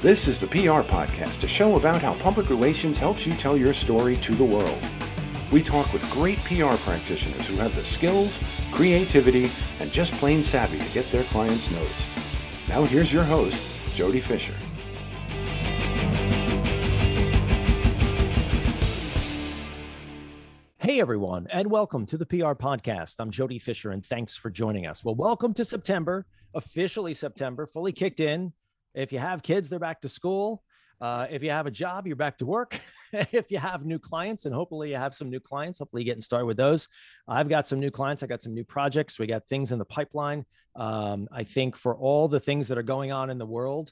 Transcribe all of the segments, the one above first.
This is the PR Podcast, a show about how public relations helps you tell your story to the world. We talk with great PR practitioners who have the skills, creativity, and just plain savvy to get their clients noticed. Now here's your host, Jody Fisher. Hey everyone, and welcome to the PR Podcast. I'm Jody Fisher, and thanks for joining us. Well, welcome to September, officially September, fully kicked in. If you have kids, they're back to school. If you have a job, you're back to work. If you have new clients, and hopefully you have some new clients, hopefully you're getting started with those. I've got some new clients. I got some new projects. We got things in the pipeline. I think for all the things that are going on in the world,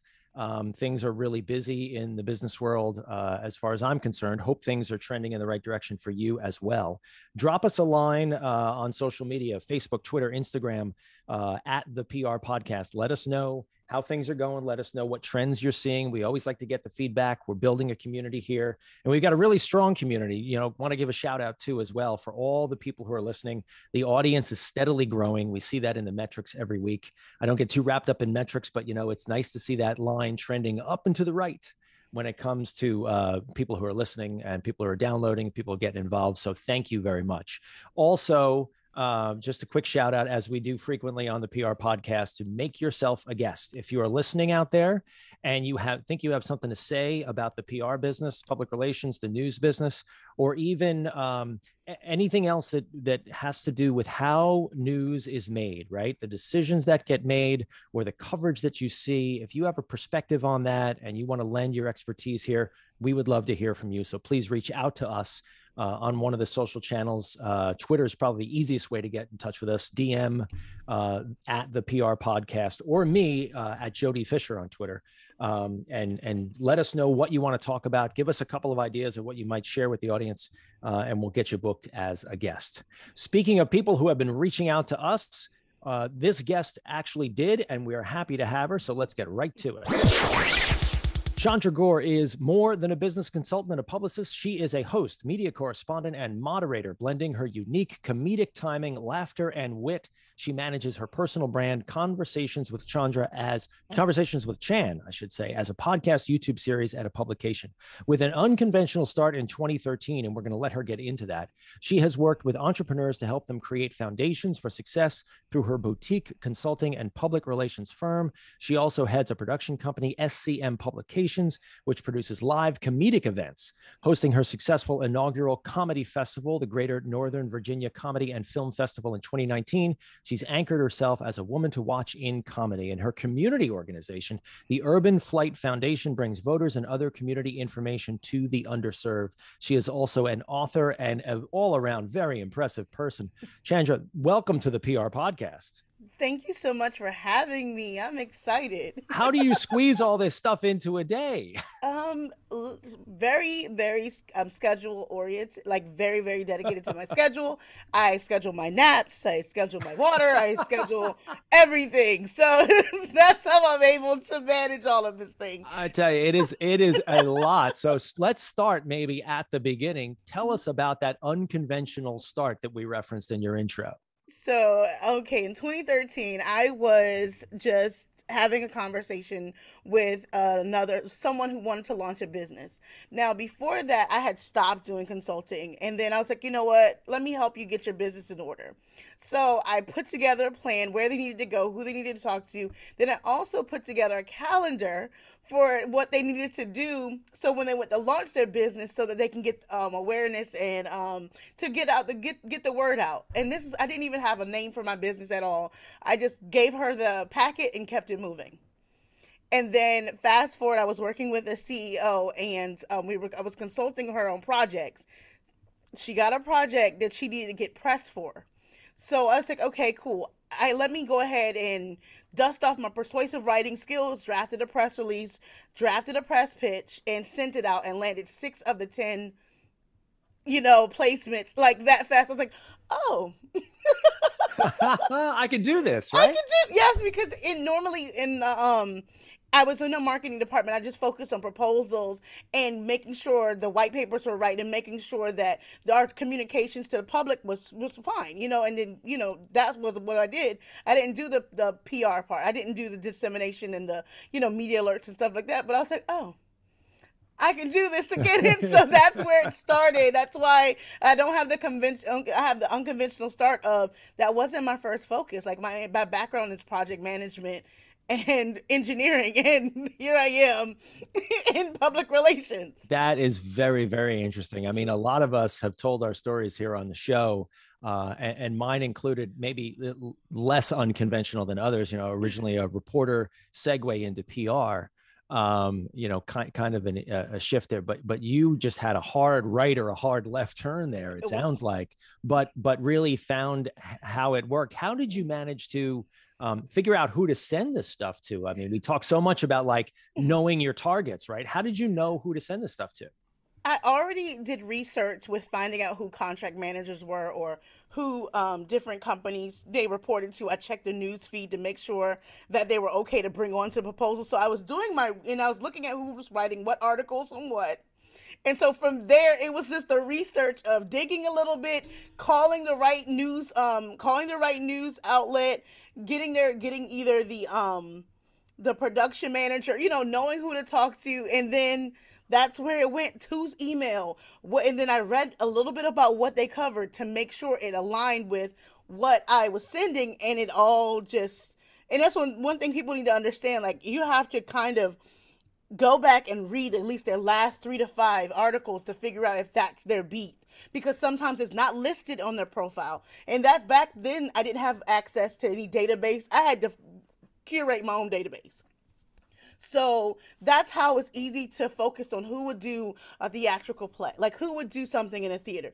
things are really busy in the business world. As far as I'm concerned, hope things are trending in the right direction for you as well. Drop us a line on social media, Facebook, Twitter, Instagram, at the PR Podcast. Let us know how things are going. Let us know what trends you're seeing. We always like to get the feedback. We're building a community here, and we've got a really strong community. You know, want to give a shout out too as well for all the people who are listening. The audience is steadily growing. We see that in the metrics every week. I don't get too wrapped up in metrics, but you know, it's nice to see that line trending up and to the right when it comes to people who are listening and people who are downloading, people getting involved. So thank you very much. Also, just a quick shout out, as we do frequently on the PR Podcast, to make yourself a guest. If you are listening out there and you think you have something to say about the PR business, public relations, the news business, or even anything else that has to do with how news is made, right? The decisions that get made or the coverage that you see, if you have a perspective on that and you want to lend your expertise here, we would love to hear from you. So please reach out to us on one of the social channels. Twitter is probably the easiest way to get in touch with us. DM at the PR Podcast, or me at Jody Fisher on Twitter. And let us know what you want to talk about. Give us a couple of ideas of what you might share with the audience, and we'll get you booked as a guest. Speaking of people who have been reaching out to us, this guest actually did, and we are happy to have her. So let's get right to it. Chandra Gore is more than a business consultant and a publicist. She is a host, media correspondent, and moderator, blending her unique comedic timing, laughter, and wit. She manages her personal brand, Conversations with Chan, as a podcast, YouTube series, and a publication. With an unconventional start in 2013, and we're going to let her get into that, she has worked with entrepreneurs to help them create foundations for success through her boutique consulting and public relations firm. She also heads a production company, SCM Productions, which produces live comedic events, hosting her successful inaugural comedy festival, the Greater Northern Virginia Comedy and Film Festival, in 2019. She's anchored herself as a woman to watch in comedy, and her community organization, the Urban Flight Foundation, brings voters and other community information to the underserved. She is also an author and an all-around very impressive person. Chandra, welcome to the PR Podcast. Thank you so much for having me. I'm excited. How do you squeeze all this stuff into a day? Very, very schedule oriented, like very, very dedicated to my schedule. I schedule my naps. I schedule my water. I schedule everything. So that's how I'm able to manage all of this thing. I tell you, it is a lot. So let's start maybe at the beginning. Tell us about that unconventional start that we referenced in your intro. So, okay, in 2013, I was just having a conversation with someone who wanted to launch a business. Now, before that, I had stopped doing consulting, and then I was like, you know what, let me help you get your business in order. So I put together a plan, where they needed to go, who they needed to talk to. Then I also put together a calendar for what they needed to do, so when they went to launch their business, so that they can get awareness and to get the word out. And I didn't even have a name for my business at all. I just gave her the packet and kept it moving. And then fast forward, I was working with a CEO, and I was consulting her on projects. She got a project that she needed to get press for. So I was like, okay, cool. Let me go ahead and dust off my persuasive writing skills, drafted a press release, drafted a press pitch, and sent it out, and landed 6 of the 10, placements like that fast. I was like, oh. I could do this, right? Yes, because normally I was in the marketing department. I just focused on proposals and making sure the white papers were right and making sure that our communications to the public was fine, and then, that was what I did. I didn't do the PR part. I didn't do the dissemination and the, media alerts and stuff like that. But I was like, oh, I can do this again. And so that's where it started. That's why I don't have I have the unconventional start of that wasn't my first focus. Like my background is project management and engineering, and here I am in public relations. That is very, very interesting. I mean, a lot of us have told our stories here on the show, and mine included maybe less unconventional than others. Originally a reporter, segue into PR. Kind of a shift there, but you just had a hard right or a hard left turn there. It sounds like, but really found how it worked. How did you manage to figure out who to send this stuff to? I mean, we talk so much about like knowing your targets, right? How did you know who to send this stuff to? I already did research with finding out who contract managers were or who different companies they reported to. I checked the news feed to make sure that they were okay to bring on to proposals. So I was I was looking at who was writing what articles and what. And so from there, it was just the research of digging a little bit, calling the right news outlet, getting either the production manager, knowing who to talk to, and then that's where it went. Whose email? And then I read a little bit about what they covered to make sure it aligned with what I was sending, and it all just. And that's one thing people need to understand. Like, you have to kind of go back and read at least their last 3 to 5 articles to figure out if that's their beat, because sometimes it's not listed on their profile. And that back then I didn't have access to any database. I had to curate my own database. So that's how it's easy to focus on who would do a theatrical play, like who would do something in a theater.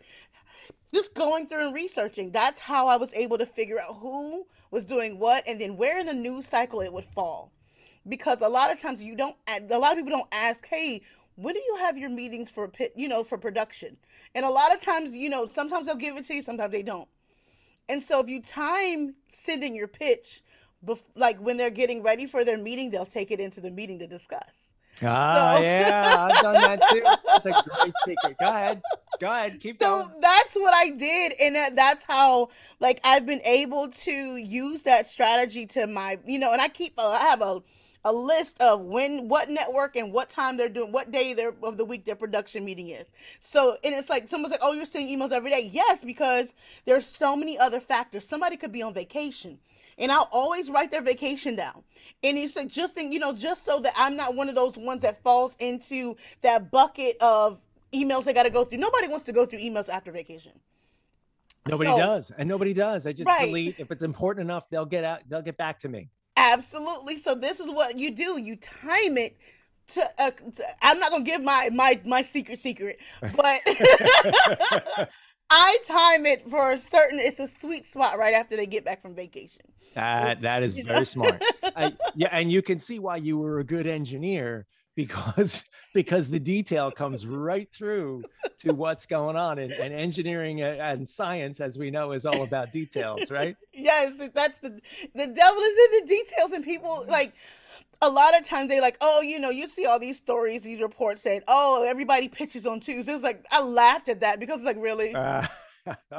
Just going through and researching, that's how I was able to figure out who was doing what, and then where in the news cycle it would fall. Because a lot of times a lot of people don't ask, hey, when do you have your meetings for production? And a lot of times, sometimes they'll give it to you, sometimes they don't. And so if you time sending your pitch, when they're getting ready for their meeting, they'll take it into the meeting to discuss. Yeah, I've done that too. That's a great secret. Go ahead, keep going. So that's what I did, and that's how I've been able to use that strategy to my, and I have a list of what network and what time they're doing, what day of the week their production meeting is. So, and it's like someone's like, oh, you're sending emails every day. Yes, because there's so many other factors. Somebody could be on vacation, and I'll always write their vacation down. And it's like, just so that I'm not one of those ones that falls into that bucket of emails they got to go through. Nobody wants to go through emails after vacation. Nobody does. And nobody does. They just delete. If it's important enough, they'll get back to me. Absolutely. So this is what you do. You time it to I'm not going to give my secret, but I time it for it's a sweet spot right after they get back from vacation. That is very smart. And you can see why you were a good engineer, because the detail comes right through to what's going on, and engineering and science, as we know, is all about details, right? Yes, that's the devil is in the details, and people a lot of times they oh, you see all these stories, these reports saying, oh, everybody pitches on Tuesday. It was I laughed at that because really.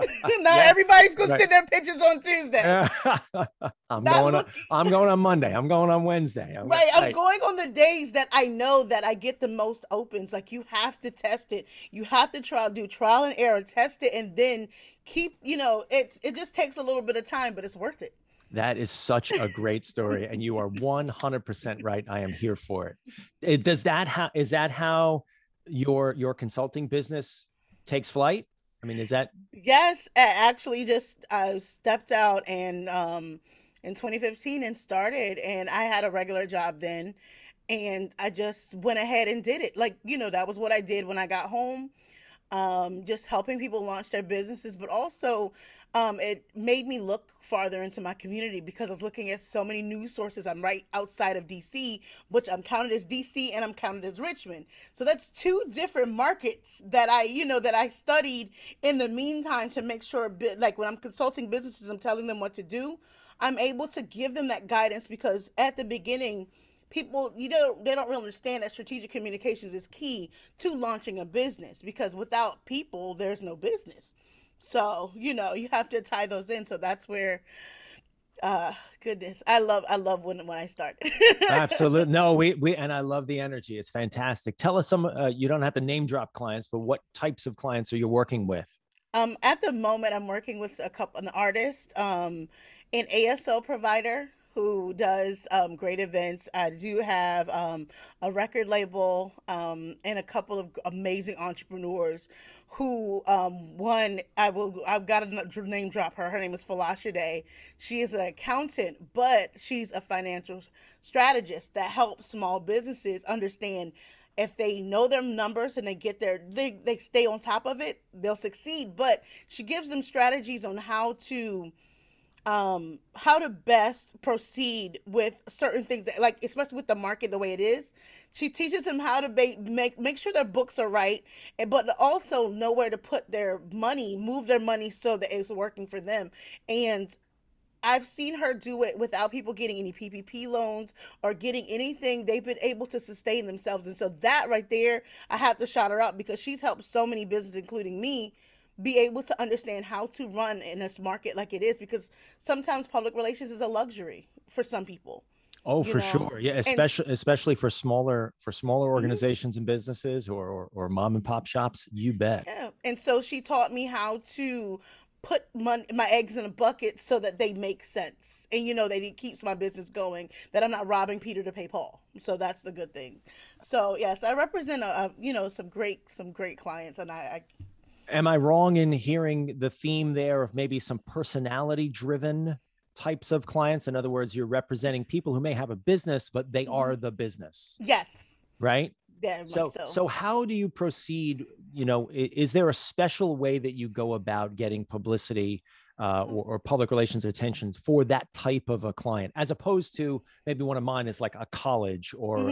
Everybody's gonna sit there pitches on Tuesday. I'm going on Monday. I'm going on Wednesday. I'm going on the days that I know that I get the most opens. You have to test it. You have to do trial and error, test it, and then keep. It just takes a little bit of time, but it's worth it. That is such a great story, and you are 100% right. I am here for it. Is that how your consulting business takes flight? I mean, is that? Yes, actually, I stepped out and in 2015 and started, and I had a regular job then, and I just went ahead and did it. That was what I did when I got home, just helping people launch their businesses, but also it made me look farther into my community, because I was looking at so many news sources. I'm right outside of DC, which I'm counted as DC and I'm counted as Richmond. So that's 2 different markets that I studied in the meantime to make sure, when I'm consulting businesses, I'm telling them what to do. I'm able to give them that guidance, because at the beginning, people, they don't really understand that strategic communications is key to launching a business, because without people, there's no business. So, you have to tie those in. So that's where, goodness, I love when I start. Absolutely. No, and I love the energy. It's fantastic. Tell us some, you don't have to name drop clients, but what types of clients are you working with? At the moment, I'm working with an artist, an ASO provider who does great events. I do have a record label, and a couple of amazing entrepreneurs who, one, I've got to name drop her. Her name is Falashade. She is an accountant, but she's a financial strategist that helps small businesses understand, if they know their numbers and they stay on top of it, they'll succeed. But she gives them strategies on how to best proceed with certain things, that, like, especially with the market the way it is. She teaches them how to make sure their books are right, but also know where to put their money, move their money so that it's working for them. And I've seen her do it without people getting any PPP loans or getting anything. They've been able to sustain themselves. And so that right there, I have to shout her out, because she's helped so many businesses, including me, be able to understand how to run in this market like it is, because sometimes public relations is a luxury for some people. Oh, for sure. Yeah. Especially for smaller organizations and businesses, or mom and pop shops, you bet. Yeah. And so she taught me how to put my eggs in a bucket so that they make sense. And, that it keeps my business going, that I'm not robbing Peter to pay Paul. So that's the good thing. So yes, I represent some great clients. And I am I wrong in hearing the theme there of maybe some personality driven types of clients? In other words, you're representing people who may have a business, but they are the business. Yes. Right. Yeah, so how do you proceed? Is there a special way that you go about getting publicity or public relations attention for that type of a client, as opposed to maybe one of mine is like a college or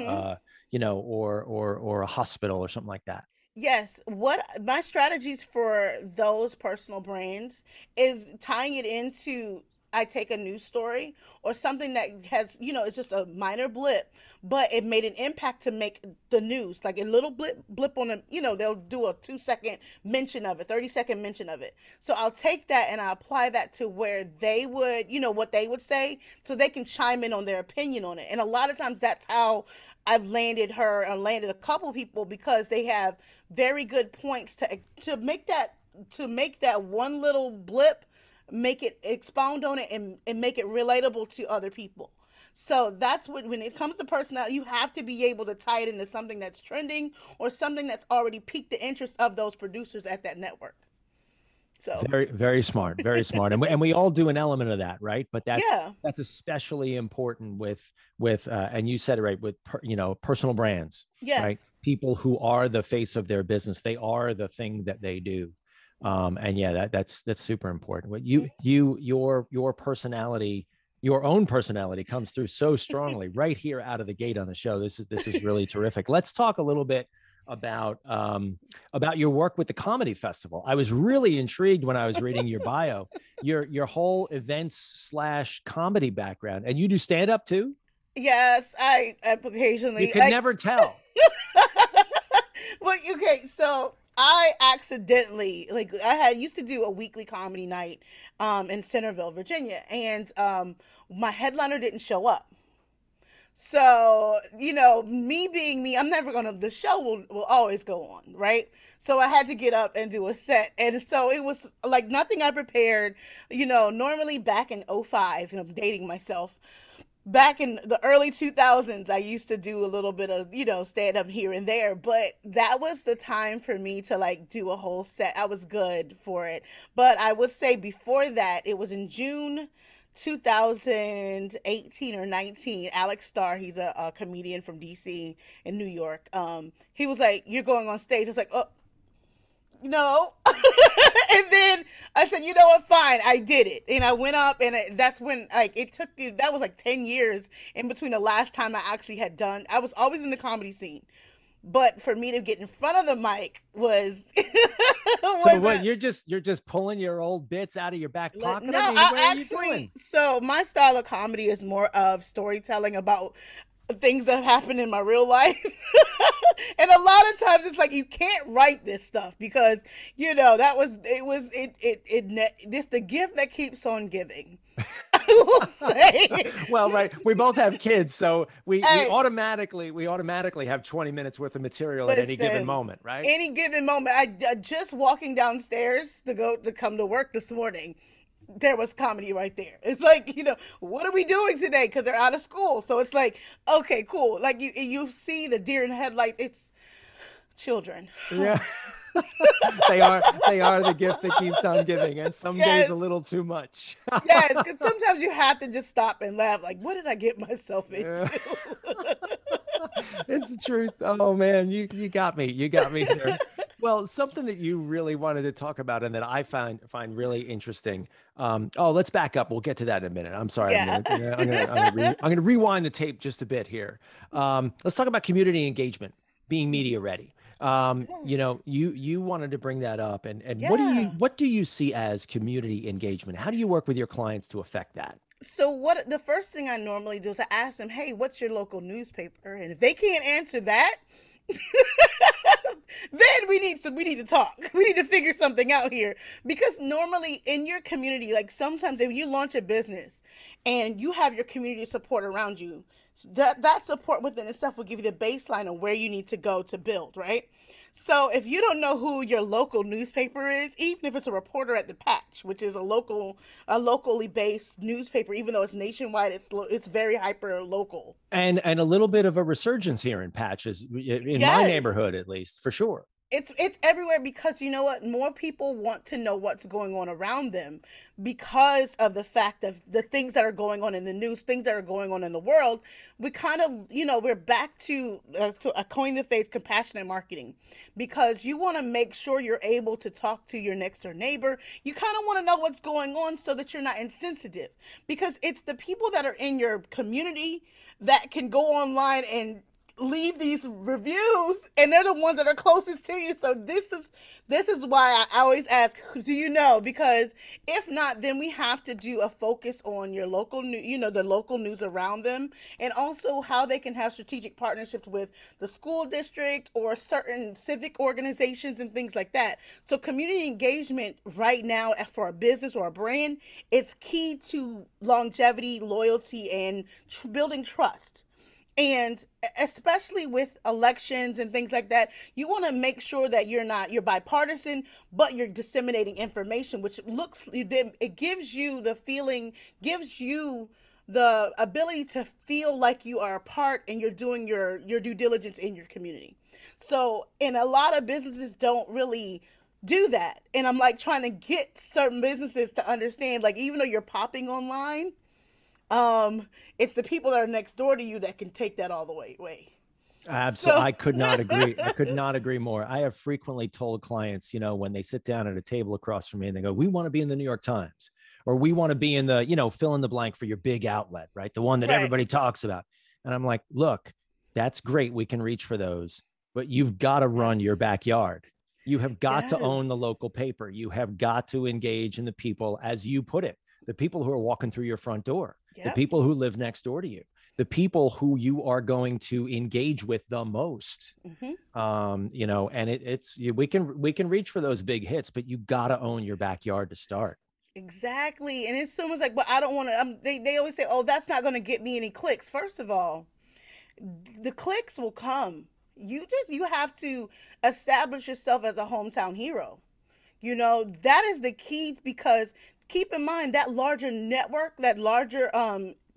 or a hospital or something like that? Yes, what my strategies for those personal brands is tying it into, I take a news story or something that has, it's just a minor blip, but it made an impact to make the news, like a little blip on them, they'll do a 2-second mention of it, 30-second mention of it. So I'll take that and I apply that to where they would, what they would say, so they can chime in on their opinion on it. And a lot of times that's how I've landed a couple people, because they have very good points to make that one little blip, make it, expound on it, and make it relatable to other people. So that's when it comes to personality, you have to be able to tie it into something that's trending or something that's already piqued the interest of those producers at that network. So very, very smart, very smart. And we all do an element of that, right? But that's especially important with and you said it right, with personal brands. Yes. Right? People who are the face of their business. They are the thing that they do. And yeah, that's super important. What your personality, your own personality comes through so strongly right here out of the gate on the show. This is really terrific. Let's talk a little bit about your work with the comedy festival. I was really intrigued when I was reading your bio, your whole events / comedy background. And you do stand up too? Yes, I occasionally. You can never tell. Well, okay, so I accidentally, I used to do a weekly comedy night in Centerville, Virginia, and my headliner didn't show up. So, me being me, the show will always go on, right? So I had to get up and do a set. And so it was like nothing I prepared, normally back in 2005, and I'm dating myself. Back in the early 2000s, I used to do a little bit of, stand up here and there, but that was the time for me to do a whole set. I was good for it. But I would say before that, it was in June 2018 or 19, Alex Starr, he's a comedian from DC in New York. He was like, "You're going on stage." I was like, "Oh, no." And then I said, "You know what? Fine." I did it. And I went up, and that's when, that was 10 years in between the last time I actually had done. I was always in the comedy scene, but for me to get in front of the mic was. So what? You're just pulling your old bits out of your back pocket? No, I actually. So my style of comedy is more of storytelling about. things that have happened in my real life. And a lot of times it's like you can't write this stuff because this the gift that keeps on giving. I will say. Well, right. We both have kids, so we Hey, automatically have 20 minutes worth of material at any given listen, moment, right? any given moment, I just walking downstairs to come to work this morning. There was comedy right there. It's like, what are we doing today? Because they're out of school. So it's like, okay, cool. Like you see the deer in the headlights. It's children. Yeah. They are the gift that keeps on giving, and some days Yes. a little too much. Yes, because sometimes you have to just stop and laugh. Like, what did I get myself Yeah. into? It's the truth. Oh man, you got me. You got me here. Well, something that you really wanted to talk about and that I find really interesting. Let's back up. We'll get to that in a minute. I'm sorry. Yeah. I'm gonna rewind the tape just a bit here. Let's talk about community engagement, being media ready. You wanted to bring that up, and Yeah. what do you see as community engagement? How do you work with your clients to affect that? So what the first thing I normally do is I ask them, "Hey, what's your local newspaper?" And if they can't answer that, then we need to talk. We need to figure something out here because normally in your community, like sometimes if you launch a business and you have your community support around you, that support within itself will give you the baseline of where you need to go to build, right? So if you don't know who your local newspaper is, even if it's a reporter at the Patch, which is a locally based newspaper, even though it's nationwide, it's very hyper local. And a little bit of a resurgence here in Patches, in my Yes. neighborhood, at least, for sure. It's everywhere because you know what? More people want to know what's going on around them because of the fact of the things that are going on in the news, things that are going on in the world. We kind of, we're back to a coin the phrase compassionate marketing because you want to make sure you're able to talk to your next door neighbor. You kind of want to know what's going on so that you're not insensitive because it's the people that are in your community that can go online and leave these reviews and they're the ones that are closest to you. So this is why I always ask, do you know? Because if not, then we have to do a focus on your local the local news around them, and also how they can have strategic partnerships with the school district or certain civic organizations and things like that. So community engagement right now for a business or a brand, it's key to longevity, loyalty, and building trust. And especially with elections and things like that, you want to make sure that you're bipartisan, but you're disseminating information, which it gives you the feeling, gives you the ability to feel like you are a part and you're doing your due diligence in your community. So, and a lot of businesses don't really do that. And I'm like trying to get certain businesses to understand, like, even though you're popping online, it's the people that are next door to you that can take that all the way. Absolutely. So I could not agree. I could not agree more. I have frequently told clients, when they sit down at a table across from me and they go, we want to be in the New York Times, or we want to be in the, fill in the blank for your big outlet, right? The one that right, everybody talks about. And I'm like, look, that's great. We can reach for those, but you've got to run your backyard. You have got to own the yes, local paper. You have got to engage in the people, as you put it, the people who are walking through your front door, the yep, people who live next door to you, the people who you are going to engage with the most. hmm And we can reach for those big hits, but you got to own your backyard to start. exactly. And it's someone's like, but I don't want to. They always say, oh, that's not going to get me any clicks. First of all, the clicks will come. You have to establish yourself as a hometown hero. That is the key because keep in mind that larger network, that larger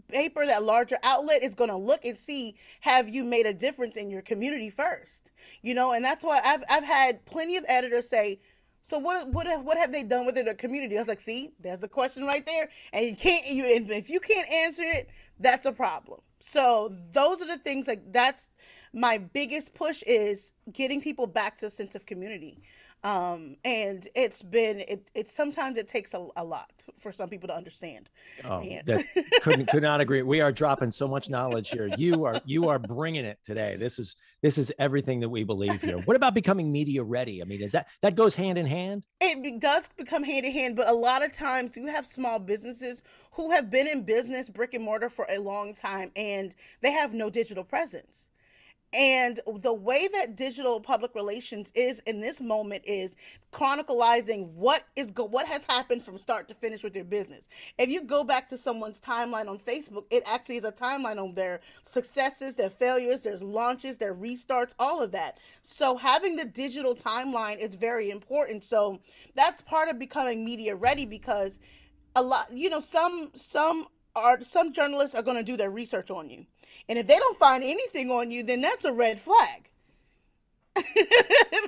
paper, that larger outlet is going to look and see, have you made a difference in your community first? And that's why I've had plenty of editors say, so what have they done within the community? I was like, see, there's a question right there, and and if you can't answer it, that's a problem. So those are the things, like, that's my biggest push, is getting people back to a sense of community. And it sometimes it takes a lot for some people to understand. Oh, And that could not agree. We are dropping so much knowledge here. You are bringing it today. This is everything that we believe here. What about becoming media ready? I mean, is that goes hand in hand? it does become hand in hand, but a lot of times you have small businesses who have been in business brick and mortar for a long time and they have no digital presence. And the way that digital public relations is in this moment is chronicalizing what has happened from start to finish with your business. If you go back to someone's timeline on Facebook, it actually is a timeline on their successes, their failures, their launches, their restarts, all of that. So having the digital timeline is very important. So that's part of becoming media ready, because a lot, some journalists are going to do their research on you, and if they don't find anything on you, then that's a red flag.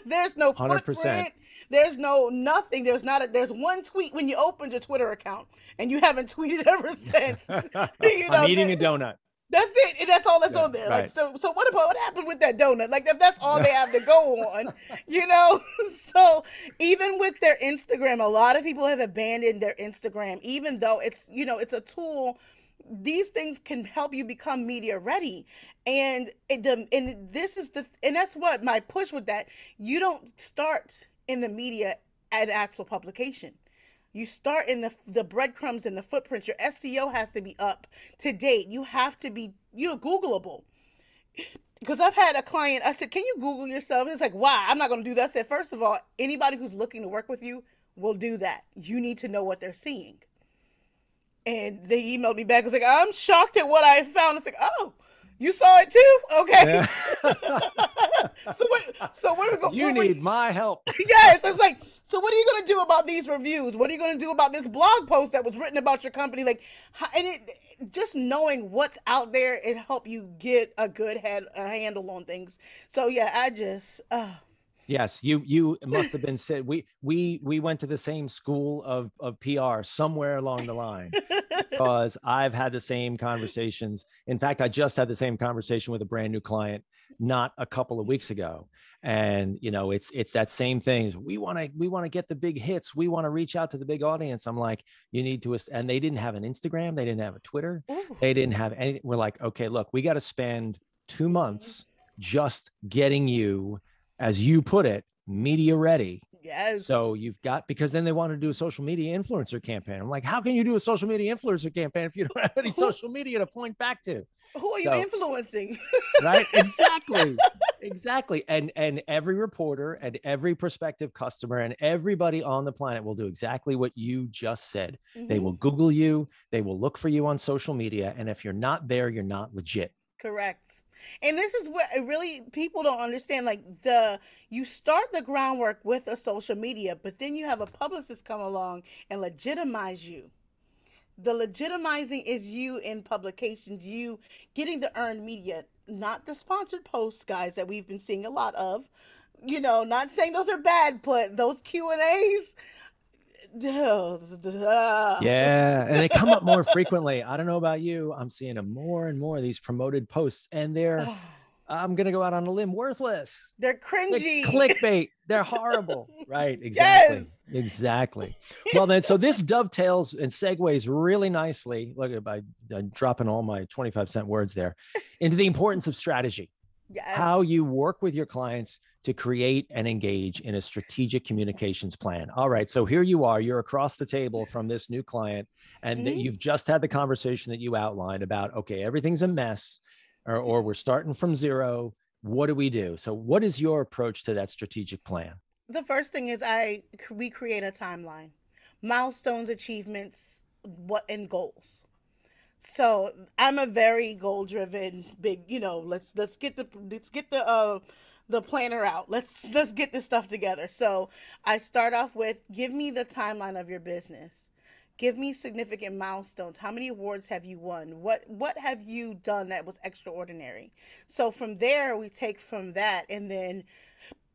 There's no 100%. footprint, there's no nothing, there's one tweet when you opened your Twitter account and you haven't tweeted ever since. I'm eating a donut. That's it. And that's all that's on there. Right. Like, so what happened with that donut? Like, if that's all they have to go on, you know? So even with their Instagram, a lot of people have abandoned their Instagram, even though it's a tool. These things can help you become media ready. And that's what my push with that. You don't start in the media at actual publication. You start in the breadcrumbs and the footprints. Your SEO has to be up to date. You have to be, Googleable. Because I've had a client, I said, can you Google yourself? And it's like, why? I'm not going to do that. I said, first of all, anybody who's looking to work with you will do that. You need to know what they're seeing. And they emailed me back. I was like, I'm shocked at what I found. It's like, oh, you saw it too? Okay. Yeah. so what are we going? You need my help. Yes. I was like, so what are you going to do about these reviews? What are you going to do about this blog post that was written about your company? Like, and just knowing what's out there, it help you get a good handle on things. So yeah, I just. Yes, you must have been said. We went to the same school of PR somewhere along the line, because I've had the same conversations. In fact, I just had the same conversation with a brand new client not a couple of weeks ago. And it's that same thing. We want to get the big hits. We want to reach out to the big audience. I'm like, you need to, and they didn't have an Instagram, they didn't have a Twitter, they didn't have any. We're like, okay, look, we got to spend 2 months just getting you, as you put it, media ready. Yes. So you've got, because then they want to do a social media influencer campaign. I'm like, how can you do a social media influencer campaign if you don't have any social media to point back to? Who are you influencing? Right? Exactly. And every reporter and every prospective customer and everybody on the planet will do exactly what you just said. Mm-hmm. They will Google you. They will look for you on social media. And if you're not there, you're not legit. Correct. And this is what really people don't understand. Like, you start the groundwork with a social media, but then you have a publicist come along and legitimize you. The legitimizing is you in publications, you getting the earned media, not the sponsored posts, guys, that we've been seeing a lot of. Not saying those are bad, but those Q&As. Yeah, and they come up more frequently. I don't know about you. I'm seeing them more and more, these promoted posts, and they're, I'm going to go out on a limb, worthless. They're cringy. They're clickbait. They're horrible. Right. Exactly. Yes. Exactly. Well, then, so this dovetails and segues really nicely. Look at by dropping all my 25-cent words there into the importance of strategy. Yes. How you work with your clients to create and engage in a strategic communications plan. All right. So here you are, you're across the table from this new client, and you've just had the conversation that you outlined about, okay, everything's a mess, or we're starting from zero. What do we do? So what is your approach to that strategic plan? The first thing is we create a timeline, milestones, achievements, and goals. So I'm a very goal driven, big, let's get the planner out. Let's get this stuff together. So I start off with, give me the timeline of your business. Give me significant milestones. How many awards have you won? What have you done that was extraordinary? So from there, we take from that, and then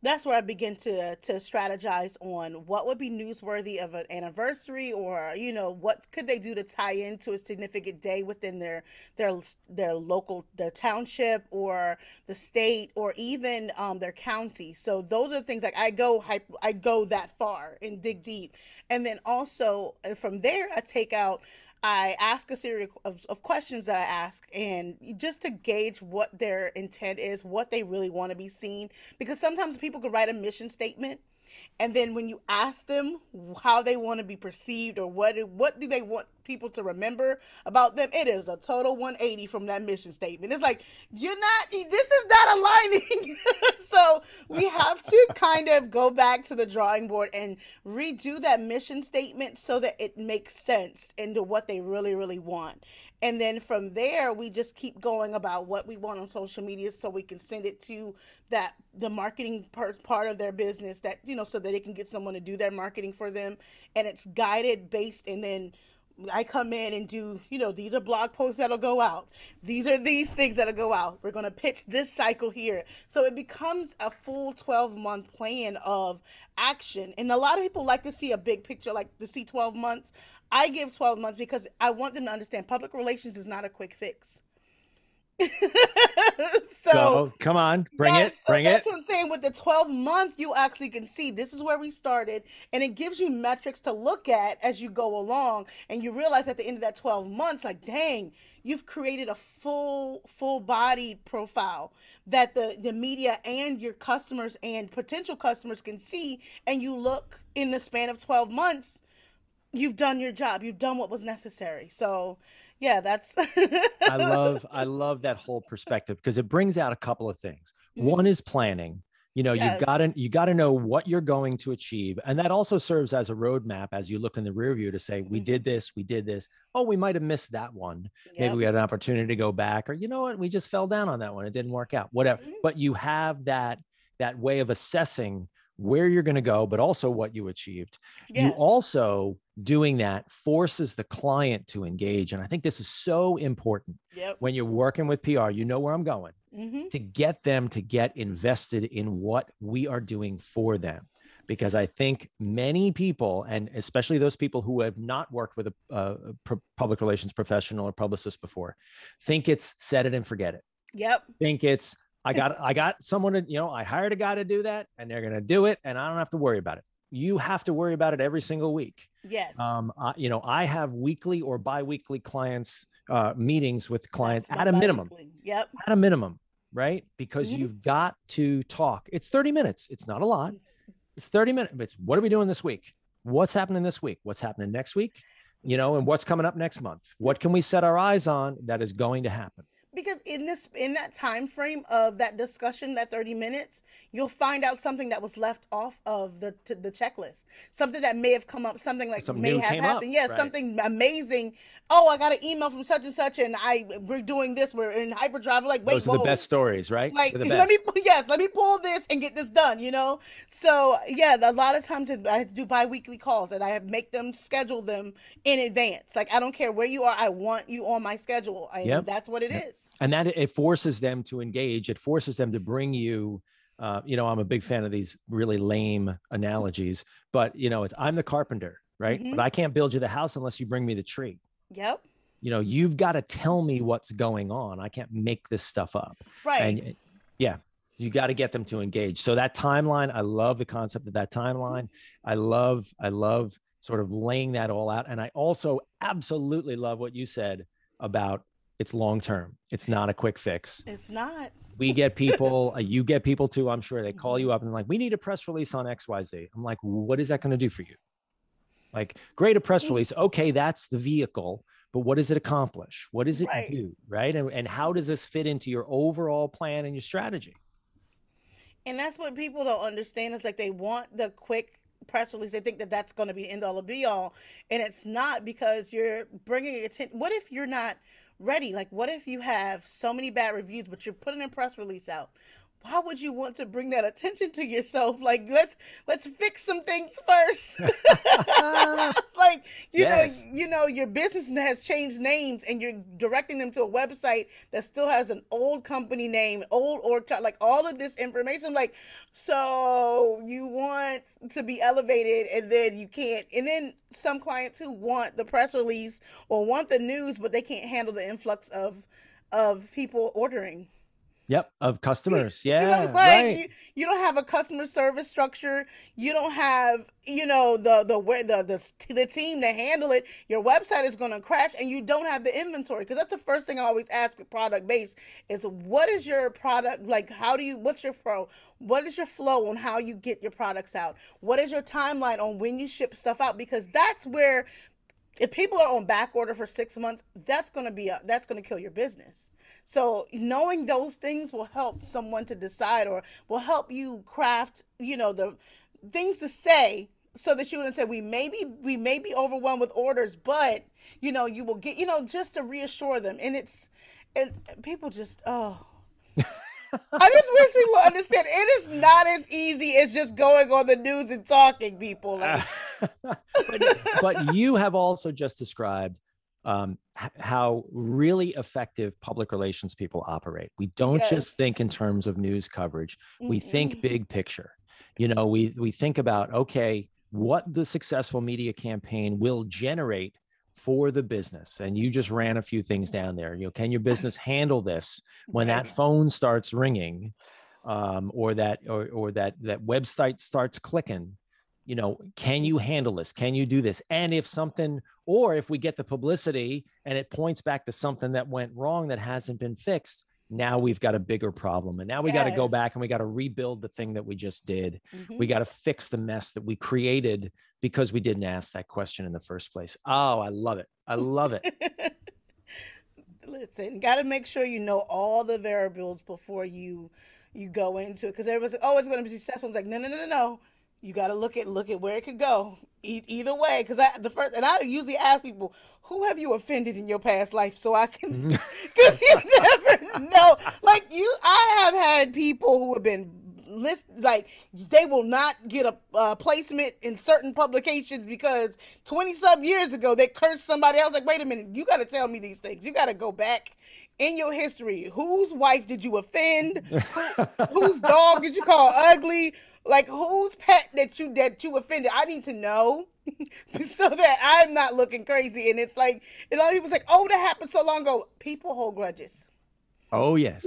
That's where I begin to strategize on what would be newsworthy of an anniversary, or what could they do to tie into a significant day within their their local, their township, or the state, or even their county. So those are things like I go that far and dig deep, and then also from there I ask a series of questions that I ask, and just to gauge what their intent is, what they really want to be seen. Because sometimes people can write a mission statement, and then when you ask them how they want to be perceived, or what do they want people to remember about them, it is a total 180 from that mission statement. It's like, this is not aligning. So we have to kind of go back to the drawing board and redo that mission statement so that it makes sense into what they really, really want. And then from there, we just keep going about what we want on social media, so we can send it to the marketing part of their business, that, so that they can get someone to do their marketing for them. And it's guided based, and then I come in and do, these are blog posts that'll go out. These are these things that'll go out. We're going to pitch this cycle here. So it becomes a full 12-month plan of action. And a lot of people like to see a big picture, like to see 12 months. I give 12 months because I want them to understand public relations is not a quick fix. So come on, bring yes, it, so bring that's it. what I'm saying. With the 12-month, you actually can see this is where we started, and it gives you metrics to look at as you go along, and you realize at the end of that 12 months, like, dang, you've created a full body profile that the media and your customers and potential customers can see. And you look, in the span of 12 months, you've done your job, you've done what was necessary. So yeah, that's I love that whole perspective, because it brings out a couple of things. One is planning. yes. You got to know what you're going to achieve. And that also serves as a roadmap as you look in the rear view to say, we did this. Oh, we might've missed that one. Yep. Maybe we had an opportunity to go back, or you know what, we just fell down on that one. It didn't work out, whatever. But you have that way of assessing where you're going to go, but also what you achieved. Yes. You also, doing that forces the client to engage. And I think this is so important. Yep. When you're working with PR, you know where I'm going, to get them to get invested in what we are doing for them. Because I think many people, and especially those people who have not worked with a public relations professional or publicist before, think it's set it and forget it. Yep. Think it's, I got someone to, I hired a guy to do that, and they're going to do it, and I don't have to worry about it. You have to worry about it every single week. Yes. I have weekly or biweekly clients, meetings with clients at a bi-weekly. minimum. Yep. At a minimum, right? Because you've got to talk. It's 30 minutes. It's not a lot. It's 30 minutes. It's what are we doing this week? What's happening this week? What's happening next week? And what's coming up next month? What can we set our eyes on that is going to happen? Because in that time frame of that discussion, that 30 minutes, you'll find out something that was left off of the checklist, something that may have come up, something like Something may new have came happened. up, Yeah, right. something amazing. Oh, I got an email from such and such, and we're doing this. We're in hyperdrive. Like, wait, Those are the best stories, right? Like, They're the best. let me pull this and get this done. So yeah, a lot of times I do bi-weekly calls, and I make them schedule them in advance. Like, I don't care where you are, I want you on my schedule, and that's what it is. And that it forces them to engage. It forces them to bring you. I'm a big fan of these really lame analogies, but it's I'm the carpenter, right? But I can't build you the house unless you bring me the tree. Yep. You've got to tell me what's going on. I can't make this stuff up. Right. And you got to get them to engage. So that timeline, I love the concept of that timeline. I love sort of laying that all out. And I also absolutely love what you said about it's long-term. It's not a quick fix. It's not. We get people, you get people too. I'm sure they call you up and like, we need a press release on XYZ. I'm like, what is that going to do for you? Like, great, a press release. Okay, that's the vehicle, but what does it accomplish? What does it do? Right. And how does this fit into your overall plan and your strategy? And that's what people don't understand. It's like they want the quick press release. They think that that's going to be the end all or be all. And it's not, because you're bringing it to, what if you're not ready? Like, what if you have so many bad reviews, but you're putting a press release out? why would you want to bring that attention to yourself? Like, let's fix some things first. Like, Yes. your business has changed names, and you're directing them to a website that still has an old company name, old org chart, like all of this information. Like, so you want to be elevated, and then you can't. And then some clients who want the press release or want the news, but they can't handle the influx of people ordering. Yep. Of customers. You Yeah. know, like Right. you don't have a customer service structure. You don't have, the team to handle it. Your website is going to crash, and you don't have the inventory. Because that's the first thing I always ask with product base is, what is your product like? What's your flow? What is your flow on how you get your products out? What is your timeline on when you ship stuff out? Because that's where, if people are on back order for 6 months, that's going to kill your business. So knowing those things will help someone to decide, or will help you craft, the things to say, so that you wouldn't say, we may be overwhelmed with orders, but you will get, just to reassure them. And people just, oh, I just wish people understand it is not as easy as just going on the news and talking, people. Like, but you have also just described how really effective public relations people operate. We don't Yes. just think in terms of news coverage. We think big picture. We think about, okay, what the successful media campaign will generate for the business. And you just ran a few things down there. Can your business handle this when that phone starts ringing, or that website starts clicking? Can you handle this? Can you do this? And if we get the publicity and it points back to something that went wrong that hasn't been fixed, now we've got a bigger problem. And now we got to go back and we got to rebuild the thing that we just did. We got to fix the mess that we created because we didn't ask that question in the first place. Oh, I love it. I love it. Listen, got to make sure you know all the variables before you go into it. Because everybody's like, oh, it's going to be successful. It's like, no. You got to look at where it could go. Either way, because I usually ask people, who have you offended in your past life, so I can, because you never know. Like I have had people who have been like, they will not get a placement in certain publications because 20 some years ago they cursed somebody else. Like, wait a minute, you got to tell me these things. You got to go back in your history. Whose wife did you offend? Whose dog did you call ugly? Like, whose pet that you offended? I need to know so that I'm not looking crazy. And it's like, a lot of people say, oh, that happened so long ago. People hold grudges. Oh, yes.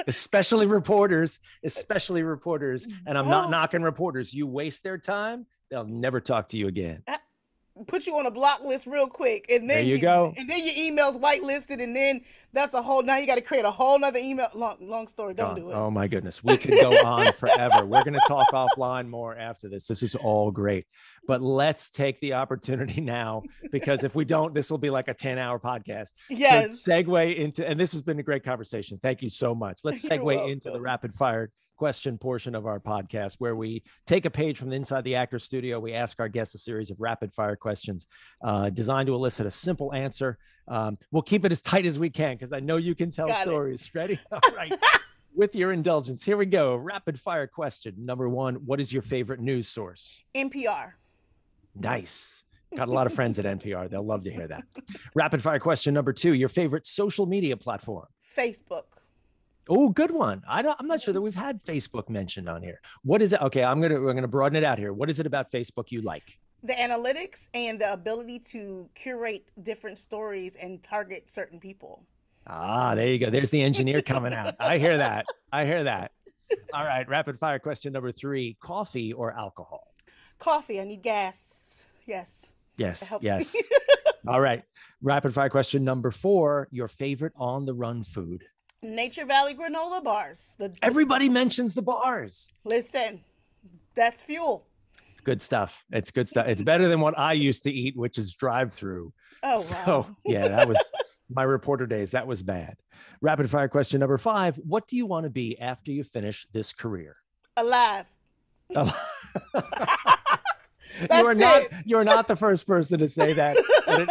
Especially reporters. And I'm not knocking reporters. You waste their time, they'll never talk to you again. Put you on a block list real quick, and then there you go. And then your email's whitelisted, and then now you got to create a whole nother email. Long story. Don't do it. Oh my goodness, we could go on forever. We're going to talk offline more after this. This is all great, but let's take the opportunity now, because if we don't, this will be like a 10-hour podcast. Yes. Let's segue into, and this has been a great conversation. Thank you so much. Let's segue into the rapid fire question portion of our podcast, where we take a page from the inside the actor studio. We ask our guests a series of rapid fire questions designed to elicit a simple answer. We'll keep it as tight as we can, because I know you can tell stories. Ready? All right. With your indulgence, here we go. Rapid fire question number 1. What is your favorite news source? NPR. Nice. Got a lot of friends at NPR. They'll love to hear that. Rapid fire question number 2. Your favorite social media platform? Facebook. Oh, good one. I'm not sure that we've had Facebook mentioned on here. What is it? Okay, we're gonna broaden it out here. What is it about Facebook you like? The analytics and the ability to curate different stories and target certain people. Ah, there you go. There's the engineer coming out. I hear that. All right, rapid fire question number 3. Coffee or alcohol? Coffee. I need gas. Yes. Yes. All right. Rapid fire question number 4. Your favorite on the run food? Nature Valley granola bars. Everybody mentions the bars. Listen, that's fuel. It's good stuff. It's better than what I used to eat, which is drive-through. Oh, wow. So yeah, that was my reporter days. That was bad. Rapid fire question number 5. What do you want to be after you finish this career? Alive. You're not the first person to say that, but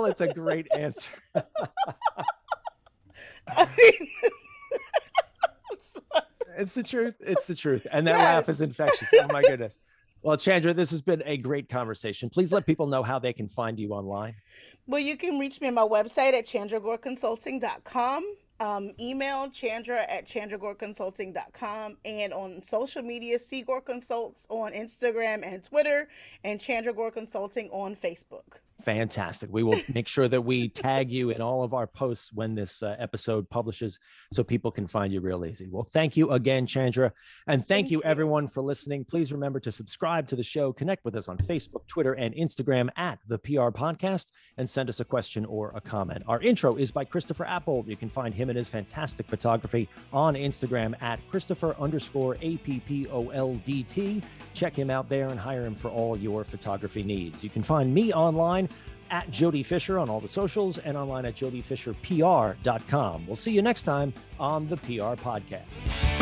it's a great answer. I mean, I'm sorry. It's the truth. It's the truth. And that Yes. laugh is infectious. Oh my goodness. Well, Chandra, this has been a great conversation. Please let people know how they can find you online. Well, you can reach me on my website at chandragoreconsulting.com. Email chandra@chandragoreconsulting.com, and on social media, C Gore Consults on Instagram and Twitter, and Chandra Gore Consulting on Facebook. Fantastic. We will make sure that we tag you in all of our posts when this episode publishes so people can find you real easy. Well, thank you again, Chandra. And thank you everyone for listening. Please remember to subscribe to the show, connect with us on Facebook, Twitter, and Instagram at the PR Podcast, and send us a question or a comment. Our intro is by Christopher Appold. You can find him and his fantastic photography on Instagram at Christopher_APPOLDT. Check him out there and hire him for all your photography needs. You can find me online at Jody Fisher on all the socials and online at jodyfisherpr.com. We'll see you next time on the PR Podcast.